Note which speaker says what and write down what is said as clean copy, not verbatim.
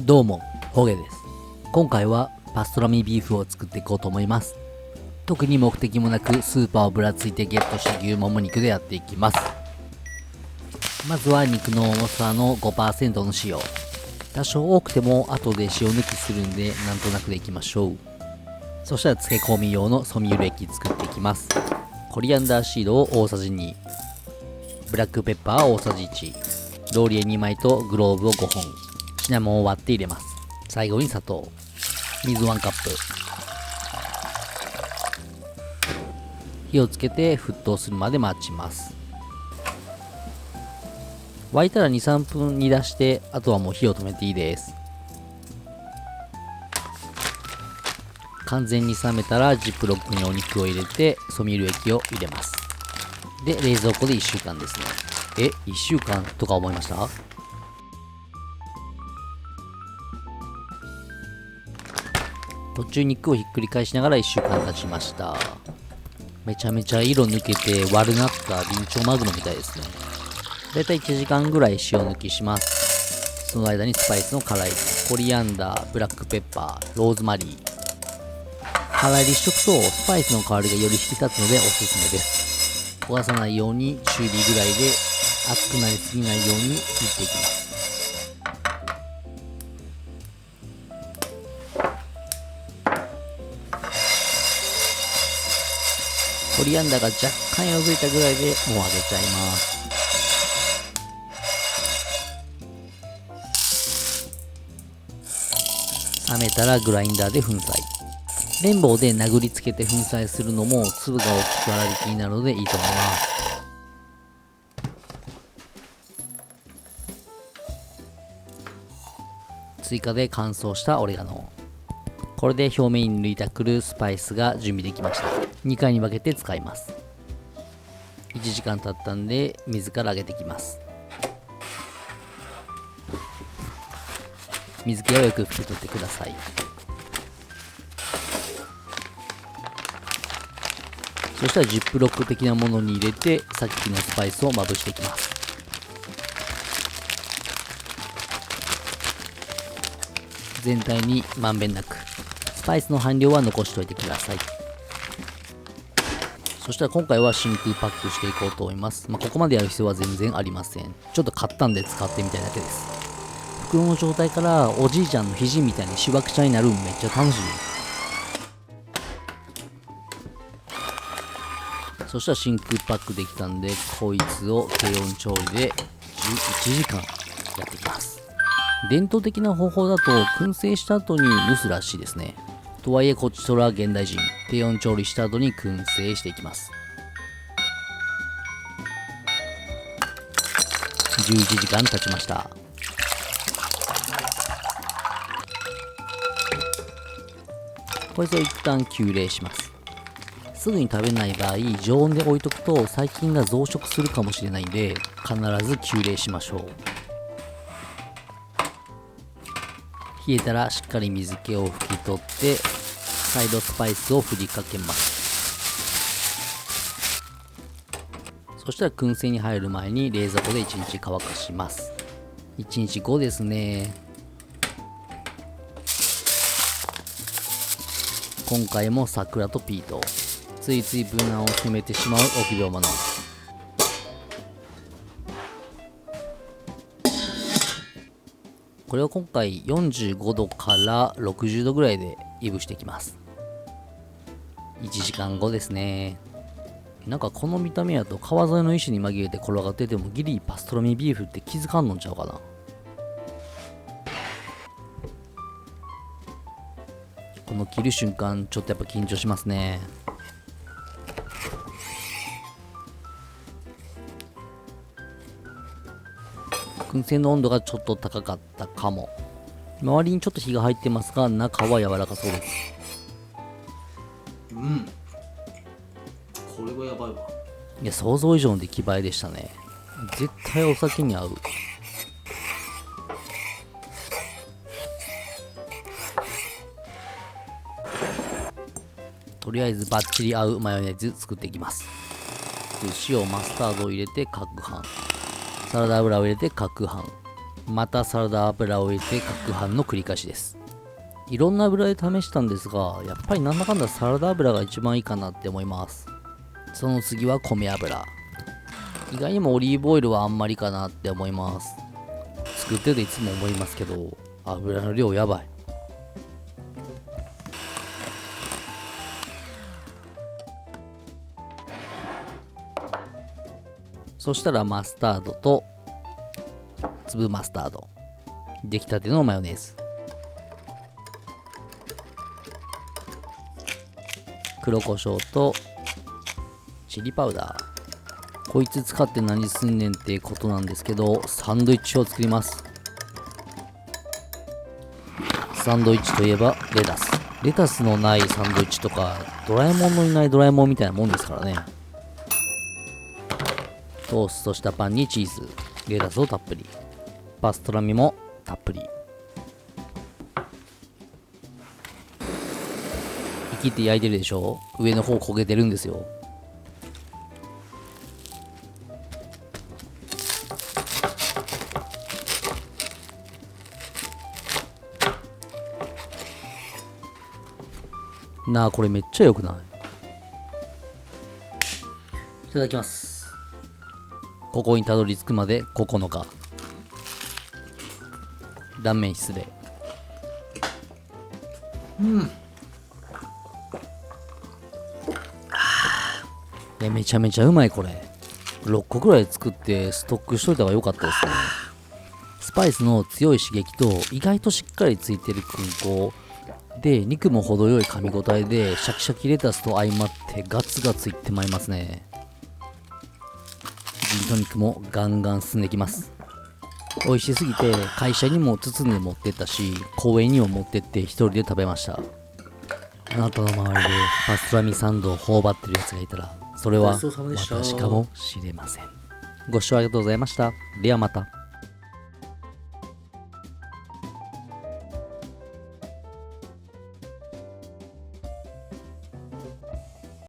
Speaker 1: どうも、ホゲです。今回はパストラミビーフを作っていこうと思います。特に目的もなくスーパーをぶらついてゲットした牛もも肉でやっていきます。まずは肉の重さの 5% の塩。多少多くても後で塩抜きするんでなんとなくでいきましょう。そしたら漬け込み用のソミュル液作っていきます。コリアンダーシードを大さじ2、ブラックペッパー大さじ1、ローリエ2枚とグローブを5本、シナモンを割って入れます。最後に砂糖、水1カップ。火をつけて沸騰するまで待ちます。沸いたら 2,3 分煮出して、あとはもう火を止めていいです。完全に冷めたらジップロックにお肉を入れてソミュル液を入れます。で、冷蔵庫で1週間ですね。1週間とか思いました？途中肉をひっくり返しながら1週間経ちました。めちゃめちゃ色抜けて悪なったビンチョウマグロみたいですね。だいたい1時間ぐらい塩抜きします。その間にスパイスの辛いコリアンダー、ブラックペッパー、ローズマリー。辛入りしとくとスパイスの香りがより引き立つのでおすすめです。焦がさないように中火ぐらいで熱くなりすぎないように切っていきます。コリアンダーが若干色づいたぐらいでもう揚げちゃいます。冷めたらグラインダーで粉砕。綿棒で殴りつけて粉砕するのも粒が大きく粗挽きになるのでいいと思います。追加で乾燥したオレガノ。これで表面に抜いたくるスパイスが準備できました。2回に分けて使います。1時間経ったんで水から上げていきます。水気をよく拭き取ってください。そしたらジップロック的なものに入れてさっきのスパイスをまぶしていきます。全体にまんべんなくスパイスの半量は残しておいてください。そしたら今回は真空パックしていこうと思います。ここまでやる必要は全然ありません。ちょっと買ったんで使ってみたいだけです。袋の状態からおじいちゃんの肘みたいにしわくちゃになるんめっちゃ楽しい。そしたら真空パックできたんで、こいつを低温調理で11時間やっていきます。伝統的な方法だと燻製した後に蒸すらしいですね。とはいえこっちとら現代人、低温調理した後に燻製していきます。11時間経ちました。こいつを一旦急冷します。すぐに食べない場合、常温で置いとくと細菌が増殖するかもしれないんで、必ず急冷しましょう。冷えたらしっかり水気を拭き取って再度スパイスを振りかけます。そしたら燻製に入る前に冷蔵庫で1日乾かします。1日後ですね。今回も桜とピート、ついつい無難を攻めてしまう臆病者。これを今回45度から60度ぐらいでいぶしていきます。1時間後ですね。なんかこの見た目やと川沿いの石に紛れて転がっててもギリパストラミビーフって気づかんのんちゃうかな。この切る瞬間ちょっとやっぱ緊張しますね。燻製の温度がちょっと高かったかも。周りにちょっと火が入ってますが中は柔らかそうです。これはやばいわ。いや、想像以上の出来栄えでしたね。絶対お酒に合う。とりあえずバッチリ合うマヨネーズ作っていきます。塩、マスタードを入れて攪拌。サラダ油を入れて攪拌。またサラダ油を入れて攪拌の繰り返しです。いろんな油で試したんですが、やっぱりなんだかんだサラダ油が一番いいかなって思います。その次は米油。意外にもオリーブオイルはあんまりかなって思います。作ってていつも思いますけど、油の量やばい。そしたらマスタードと粒マスタード、出来たてのマヨネーズ、黒胡椒とチリパウダー。こいつ使って何すんねんってことなんですけど、サンドイッチを作ります。サンドイッチといえばレタス。レタスのないサンドイッチとか、ドラえもんのいないドラえもんみたいなもんですからね。トーストしたパンにチーズ、レタスをたっぷり、パストラミもたっぷり。生きて焼いてるでしょ。上の方焦げてるんですよ。なあ、これめっちゃ良くない？いただきます。ここにたどり着くまで9日。断面失礼。めちゃめちゃうまい。これ6個くらい作ってストックしといた方が良かったですね。スパイスの強い刺激と意外としっかりついてる燻香で、肉も程よい噛み応えで、シャキシャキレタスと相まってガツガツいってまいりますね。ミート肉もガンガン進んできます。美味しすぎて会社にも包んで持ってったし、公園にも持ってって一人で食べました。あなたの周りでパストラミサンドを頬張ってるやつがいたら、それは私かもしれません。ご視聴ありがとうございました。ではまた。